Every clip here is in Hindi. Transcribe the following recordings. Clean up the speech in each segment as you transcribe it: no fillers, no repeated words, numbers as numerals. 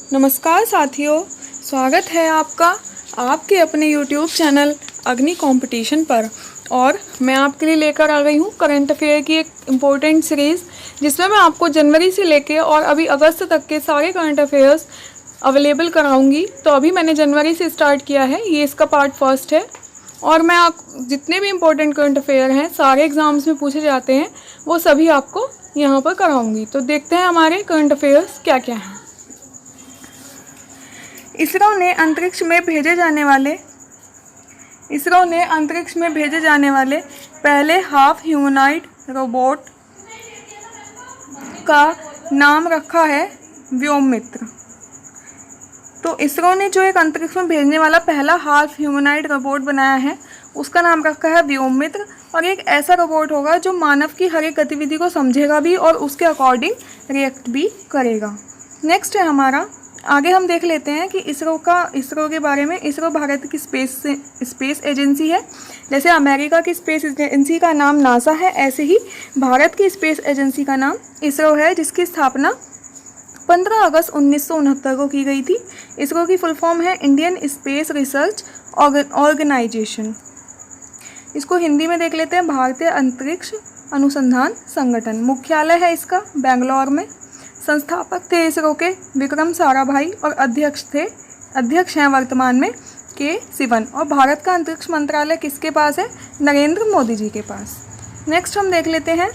नमस्कार साथियों, स्वागत है आपका आपके अपने YouTube चैनल अग्नि कंपटीशन पर। और मैं आपके लिए लेकर आ गई हूँ करंट अफेयर की एक इम्पोर्टेंट सीरीज़, जिसमें मैं आपको जनवरी से लेके और अभी अगस्त तक के सारे करंट अफेयर्स अवेलेबल कराऊंगी। तो अभी मैंने जनवरी से स्टार्ट किया है, ये इसका पार्ट फर्स्ट है। और मैं आप जितने भी इम्पोर्टेंट करंट अफेयर हैं, सारे एग्ज़ाम्स में पूछे जाते हैं, वो सभी आपको यहाँ पर कराऊंगी। तो देखते हैं हमारे करंट अफेयर्स क्या क्या हैं। इसरो ने अंतरिक्ष में भेजे जाने वाले पहले हाफ ह्यूमनॉइड रोबोट का नाम रखा है व्योममित्र। तो इसरो ने जो एक अंतरिक्ष में भेजने वाला पहला हाफ ह्यूमनॉइड रोबोट बनाया है, उसका नाम रखा है व्योममित्र। और एक ऐसा रोबोट होगा जो मानव की हर एक गतिविधि को समझेगा भी और उसके अकॉर्डिंग रिएक्ट भी करेगा। नेक्स्ट है हमारा, आगे हम देख लेते हैं कि इसरो के बारे में। इसरो भारत की स्पेस एजेंसी है। जैसे अमेरिका की स्पेस एजेंसी का नाम नासा है, ऐसे ही भारत की स्पेस एजेंसी का नाम इसरो है, जिसकी स्थापना 15 अगस्त 1969 को की गई थी। इसरो की फुल फॉर्म है इंडियन स्पेस रिसर्च ऑर्गेनाइजेशन। इसको हिंदी में देख लेते हैं, भारतीय अंतरिक्ष अनुसंधान संगठन। मुख्यालय है इसका बेंगलोर में। संस्थापक थे इसरो के विक्रम साराभाई और अध्यक्ष हैं वर्तमान में के सिवन। और भारत का अंतरिक्ष मंत्रालय किसके पास है? नरेंद्र मोदी जी के पास। नेक्स्ट हम देख लेते हैं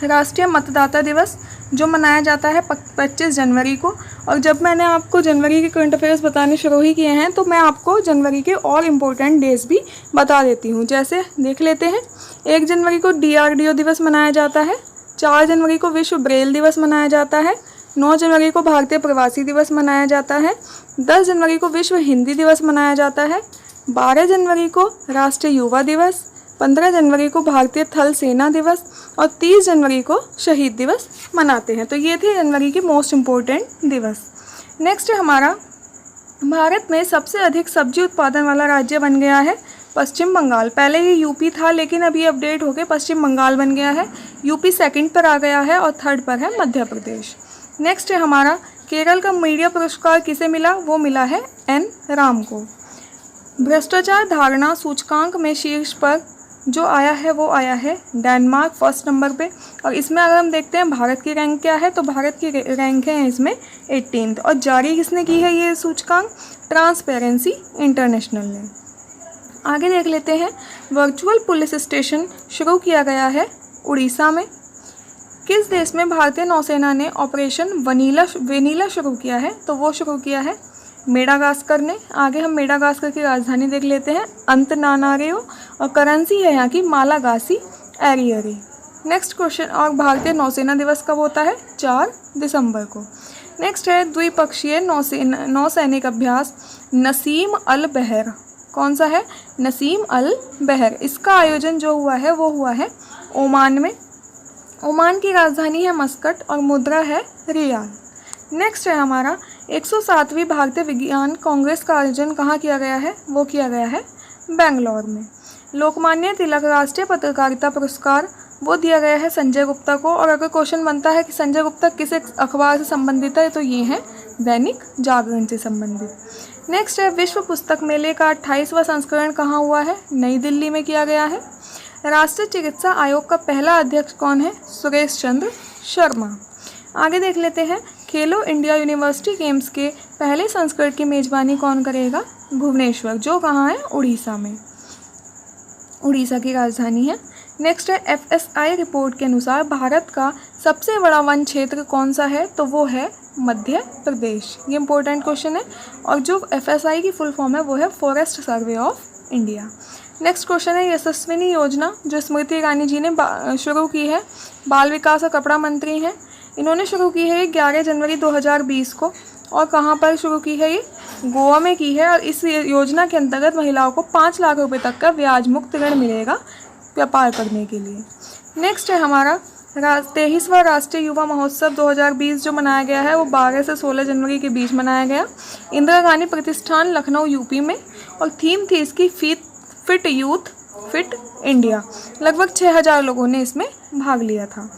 राष्ट्रीय मतदाता दिवस, जो मनाया जाता है 25 जनवरी को। और जब मैंने आपको जनवरी के करंट अफेयर्स बताने शुरू ही किए हैं, तो मैं आपको जनवरी के और इम्पोर्टेंट डेज भी बता देती हूँ। जैसे देख लेते हैं, 1 जनवरी को DRDO दिवस मनाया जाता है। 4 जनवरी को विश्व ब्रेल दिवस मनाया जाता है। 9 जनवरी को भारतीय प्रवासी दिवस मनाया जाता है। 10 जनवरी को विश्व हिंदी दिवस मनाया जाता है। 12 जनवरी को राष्ट्रीय युवा दिवस। 15 जनवरी को भारतीय थल सेना दिवस और 30 जनवरी को शहीद दिवस मनाते हैं। तो ये थे जनवरी के मोस्ट इम्पोर्टेंट दिवस। नेक्स्ट है हमारा, भारत में सबसे अधिक सब्जी उत्पादन वाला राज्य बन गया है पश्चिम बंगाल। पहले ये यूपी था, लेकिन अब ये अपडेट होकर पश्चिम बंगाल बन गया है। यूपी सेकंड पर आ गया है और थर्ड पर है मध्य प्रदेश। नेक्स्ट है हमारा, केरल का मीडिया पुरस्कार किसे मिला? वो मिला है N राम को। भ्रष्टाचार धारणा सूचकांक में शीर्ष पर जो आया है वो आया है डेनमार्क फर्स्ट नंबर पे। और इसमें अगर हम देखते हैं भारत की रैंक क्या है, तो भारत की रैंक है इसमें 18th। और जारी किसने की है ये सूचकांक? ट्रांसपेरेंसी इंटरनेशनल ने। आगे देख लेते हैं, वर्चुअल पुलिस स्टेशन शुरू किया गया है उड़ीसा में। किस देश में भारतीय नौसेना ने ऑपरेशन वेनिला शुरू किया है? तो वो शुरू किया है मेडागास्कर ने। आगे हम मेडागास्कर की राजधानी देख लेते हैं, अंतनानारियो। और करेंसी है यहाँ की मालागासी एरियरी। नेक्स्ट क्वेश्चन, और भारतीय नौसेना दिवस कब होता है? 4 दिसंबर को। नेक्स्ट है द्विपक्षीय नौसैनिक अभ्यास नसीम अल बहर। कौन सा है? नसीम अल बहर। इसका आयोजन जो हुआ है वो हुआ है ओमान में। ओमान की राजधानी है मस्कट और मुद्रा है रियाल। नेक्स्ट है हमारा, 107वीं भारतीय विज्ञान कांग्रेस का आयोजन कहाँ किया गया है? वो किया गया है बेंगलोर में। लोकमान्य तिलक राष्ट्रीय पत्रकारिता पुरस्कार वो दिया गया है संजय गुप्ता को। और अगर क्वेश्चन बनता है कि संजय गुप्ता किस अखबार से संबंधित है, तो ये है दैनिक जागरण से संबंधित। नेक्स्ट है, विश्व पुस्तक मेले का 28वां संस्करण कहाँ हुआ है? नई दिल्ली में किया गया है। राष्ट्रीय चिकित्सा आयोग का पहला अध्यक्ष कौन है? सुरेश चंद्र शर्मा। आगे देख लेते हैं, खेलो इंडिया यूनिवर्सिटी गेम्स के पहले संस्करण की मेजबानी कौन करेगा? भुवनेश्वर, जो कहाँ है? उड़ीसा में। उड़ीसा की राजधानी है। नेक्स्ट है, FSI रिपोर्ट के अनुसार भारत का सबसे बड़ा वन क्षेत्र कौन सा है? तो वो है मध्य प्रदेश। ये इंपॉर्टेंट क्वेश्चन है। और जो FSI की फुल फॉर्म है वो है forest survey of India. Next question है, यशस्विनी योजना जो स्मृति ईरानी जी ने शुरू की है, बाल विकास और कपड़ा मंत्री हैं। इन्होंने शुरू की है ये 11 जनवरी 2020 को। और कहाँ पर शुरू की है? ये गोवा में की है। और इस योजना के अंतर्गत महिलाओं को 5 लाख रुपए तक का ब्याज मुक्त ऋण मिलेगा व्यापार करने के लिए। नेक्स्ट है हमारा, 23वां राष्ट्रीय युवा महोत्सव 2020 जो मनाया गया है वो 12 से 16 जनवरी के बीच मनाया गया, इंदिरा गांधी प्रतिष्ठान लखनऊ यूपी में। और थीम थी इसकी फिट यूथ फिट इंडिया। लगभग 6000 लोगों ने इसमें भाग लिया था।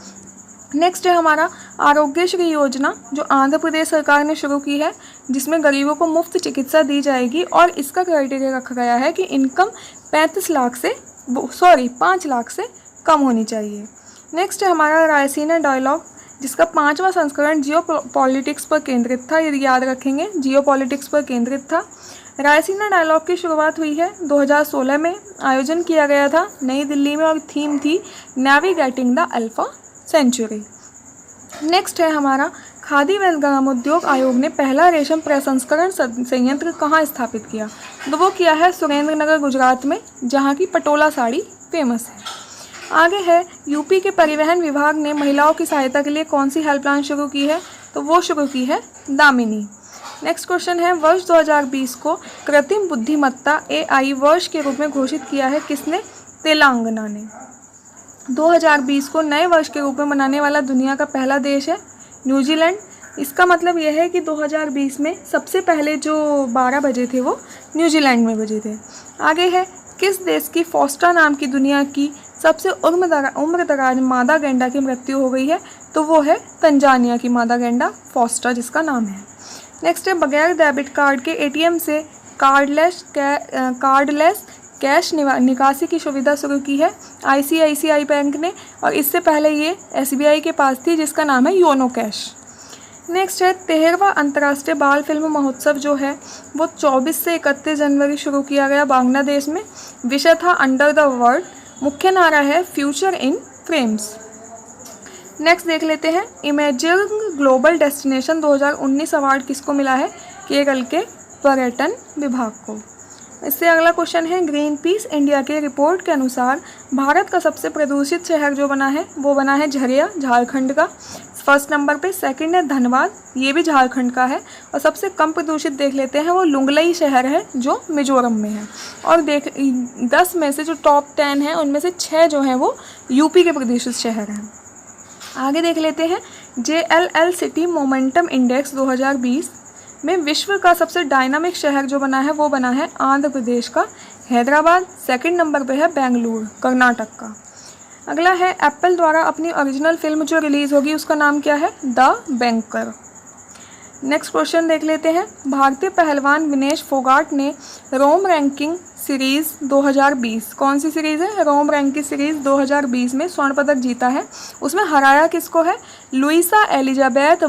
नेक्स्ट है हमारा आरोग्यश्री योजना, जो आंध्र प्रदेश सरकार ने शुरू की है, जिसमें गरीबों को मुफ्त चिकित्सा दी जाएगी और इसका क्राइटेरिया रखा गया है कि इनकम 5 लाख से कम होनी चाहिए। नेक्स्ट है हमारा रायसीना डायलॉग, जिसका 5वां संस्करण जियो पॉलिटिक्स पर केंद्रित था। यदि याद रखेंगे, जियो पॉलिटिक्स पर केंद्रित था। रायसीना डायलॉग की शुरुआत हुई है 2016 में, आयोजन किया गया था नई दिल्ली में और थीम थी navigating the alpha century. Next है हमारा खादी व ग्रामोद्योग आयोग ने पहला रेशम प्रसंस्करण संयंत्र कहाँ स्थापित किया? तो वो किया है सुरेंद्र नगर गुजरात में, जहाँ की पटोला साड़ी फेमस है। आगे है यूपी के परिवहन विभाग ने महिलाओं की सहायता के लिए कौन सी हेल्पलाइन शुरू की है? तो वो शुरू की है दामिनी। नेक्स्ट क्वेश्चन है वर्ष 2020 को कृत्रिम बुद्धिमत्ता AI वर्ष के रूप में घोषित किया है किसने? तेलंगाना ने। 2020 को नए वर्ष के रूप में मनाने वाला दुनिया का पहला देश है न्यूजीलैंड। इसका मतलब यह है कि 2020 में सबसे पहले जो 12 बजे थे वो न्यूजीलैंड में बजे थे। आगे है किस देश की फोस्टा नाम की दुनिया की सबसे उम्रदराज मादा गैंडा की मृत्यु हो गई है? तो वो है तंजानिया की मादा गैंडा फोस्टा, जिसका नाम है। नेक्स्ट है बगैर डेबिट कार्ड के ATM से कार्डलेस कैश निकासी की सुविधा शुरू की है ICICI बैंक ने, और इससे पहले ये SBI के पास थी, जिसका नाम है योनो कैश। नेक्स्ट है 13वां अंतर्राष्ट्रीय बाल फिल्म महोत्सव जो है वो 24 से 31 जनवरी शुरू किया गया बांग्लादेश में। विषय था अंडर द वर्ल्ड, मुख्य नारा है फ्यूचर इन फ्रेम्स। नेक्स्ट देख लेते हैं इमेजिंग ग्लोबल डेस्टिनेशन 2019 अवार्ड किसको मिला है? केरल के पर्यटन विभाग को। इससे अगला क्वेश्चन है ग्रीन पीस इंडिया के रिपोर्ट के अनुसार भारत का सबसे प्रदूषित शहर जो बना है वो बना है झरिया, झारखंड का, फर्स्ट नंबर पे। सेकंड है धनबाद, ये भी झारखंड का है। और सबसे कम प्रदूषित देख लेते हैं वो लुंगलई शहर है जो मिजोरम में है। और 10 में से जो टॉप 10 है उनमें से 6 जो हैं वो यूपी के प्रदूषित शहर हैं। आगे देख लेते हैं JLL सिटी मोमेंटम इंडेक्स 2020 में विश्व का सबसे डायनामिक शहर जो बना है वो बना है आंध्र प्रदेश का हैदराबाद। सेकंड नंबर पे है बेंगलुरु, कर्नाटक का। अगला है एप्पल द्वारा अपनी ओरिजिनल फिल्म जो रिलीज़ होगी उसका नाम क्या है? The banker. नेक्स्ट क्वेश्चन देख लेते हैं भारतीय पहलवान विनेश फोगाट ने रोम रैंकिंग सीरीज़ 2020, कौन सी सीरीज़ है? रोम रैंकिंग सीरीज़ 2020 में स्वर्ण पदक जीता है। उसमें हराया किसको है? लुइसा एलिजाबेथ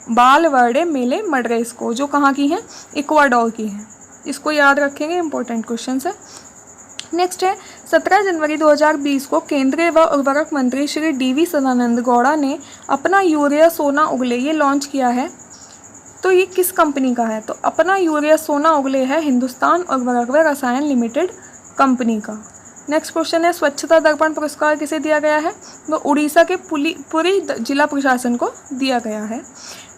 बालवर्डे मेले मड्रेस को, जो कहाँ की हैं? इक्वाडोर की हैं। इसको याद रखेंगे, इंपॉर्टेंट क्वेश्चन है। नेक्स्ट है 17 जनवरी 2020 को केंद्रीय व उर्वरक मंत्री श्री DV सदानंद गौड़ा ने अपना यूरिया सोना उगले ये लॉन्च किया है। तो ये किस कंपनी का है? तो अपना यूरिया सोना उगले है हिंदुस्तान उर्वरक व रसायन लिमिटेड कंपनी का। नेक्स्ट क्वेश्चन है स्वच्छता दर्पण पुरस्कार किसे दिया गया है? वो उड़ीसा के पुरी जिला प्रशासन को दिया गया है।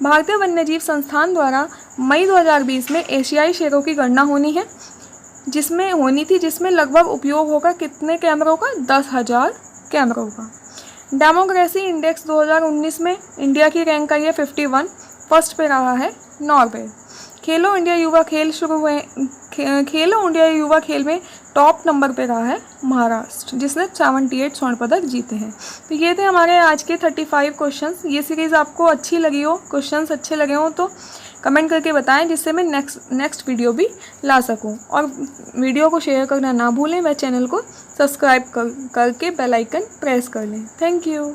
भारतीय वन्यजीव संस्थान द्वारा मई 2020 में एशियाई शेरों की गणना होनी थी, जिसमें लगभग उपयोग होगा कितने कैमरों का? 10,000 कैमरों का। डेमोक्रेसी इंडेक्स 2019 में इंडिया की रैंक आई है 51, फर्स्ट पे रहा है नॉर्वे। खेलो इंडिया युवा खेल में टॉप नंबर पे रहा है महाराष्ट्र, जिसने 78 स्वर्ण पदक जीते हैं। तो ये थे हमारे आज के 35 क्वेश्चंस। ये सीरीज़ आपको अच्छी लगी हो, क्वेश्चंस अच्छे लगे हो तो कमेंट करके बताएं, जिससे मैं नेक्स्ट वीडियो भी ला सकूं। और वीडियो को शेयर करना ना भूलें व चैनल को सब्सक्राइब करके बेल आइकन प्रेस कर लें। Thank you.